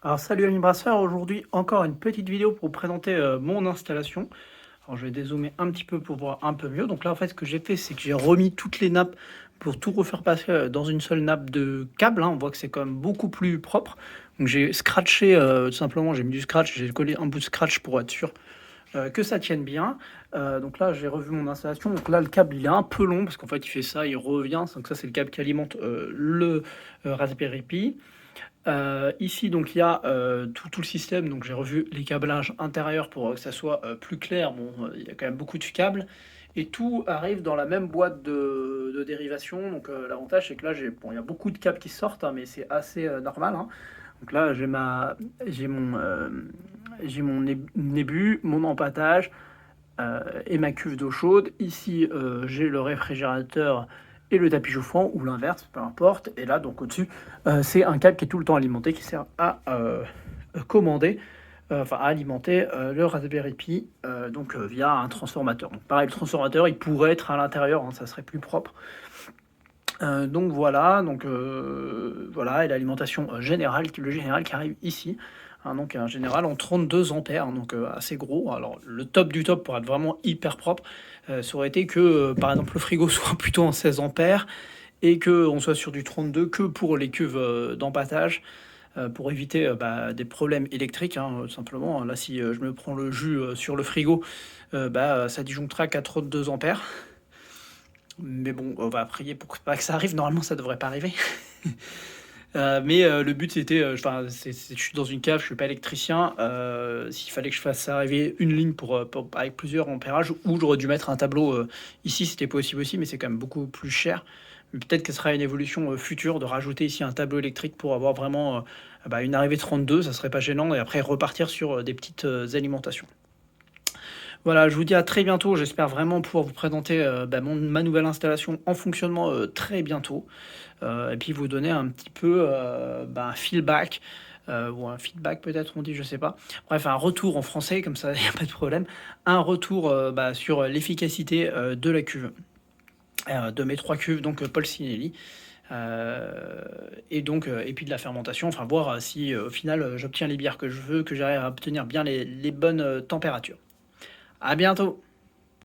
Alors salut ami brasseur, aujourd'hui encore une petite vidéo pour vous présenter mon installation. Alors je vais dézoomer un petit peu pour voir un peu mieux. Donc là en fait ce que j'ai fait c'est que j'ai remis toutes les nappes pour tout refaire passer dans une seule nappe de câble, hein. On voit que c'est quand même beaucoup plus propre. Donc j'ai scratché tout simplement, j'ai mis du scratch, j'ai collé un bout de scratch pour être sûr que ça tienne bien. Donc là j'ai revu mon installation. Donc là le câble il est un peu long parce qu'en fait il fait ça, il revient. Donc ça c'est le câble qui alimente le Raspberry Pi. Ici, donc, il y a tout le système. Donc, j'ai revu les câblages intérieurs pour que ça soit plus clair. Bon, il y a quand même beaucoup de câbles. Et tout arrive dans la même boîte de dérivation. Donc, l'avantage, c'est que là, bon, il y a beaucoup de câbles qui sortent, hein, mais c'est assez normal, hein. Donc là, j'ai mon nébu, mon empattage, et ma cuve d'eau chaude. Ici, j'ai le réfrigérateur et le tapis chauffant, ou l'inverse, peu importe. Et là, donc au-dessus, c'est un câble qui est tout le temps alimenté, qui sert à commander, enfin à alimenter le Raspberry Pi, donc via un transformateur. Donc pareil, le transformateur, il pourrait être à l'intérieur, hein, ça serait plus propre. Donc voilà, voilà, et l'alimentation générale, le général qui arrive ici, hein, donc un général en 32 ampères, donc assez gros. Alors le top du top pour être vraiment hyper propre, ça aurait été que par exemple le frigo soit plutôt en 16 ampères et que on soit sur du 32 que pour les cuves d'empattage, pour éviter des problèmes électriques, hein, simplement. Là, si je me prends le jus sur le frigo, ça disjonctera qu'à 32 ampères. Mais bon, on va prier pour pas que ça arrive. Normalement, ça devrait pas arriver. Le but, c'était, enfin, je suis dans une cave, je suis pas électricien. S'il fallait que je fasse arriver une ligne avec plusieurs ampérages, ou j'aurais dû mettre un tableau ici, c'était possible aussi, mais c'est quand même beaucoup plus cher. Mais peut-être que ce sera une évolution future de rajouter ici un tableau électrique pour avoir vraiment une arrivée 32, ça serait pas gênant, et après repartir sur des petites alimentations. Voilà, je vous dis à très bientôt. J'espère vraiment pouvoir vous présenter ma nouvelle installation en fonctionnement très bientôt. Et puis vous donner un petit peu un feedback, ou un feedback peut-être on dit, je sais pas. Bref, un retour en français, comme ça il n'y a pas de problème. Un retour sur l'efficacité de la cuve, de mes trois cuves, donc Polsinelli. Et puis de la fermentation, enfin voir si au final j'obtiens les bières que je veux, que j'arrive à obtenir bien les bonnes températures. À bientôt!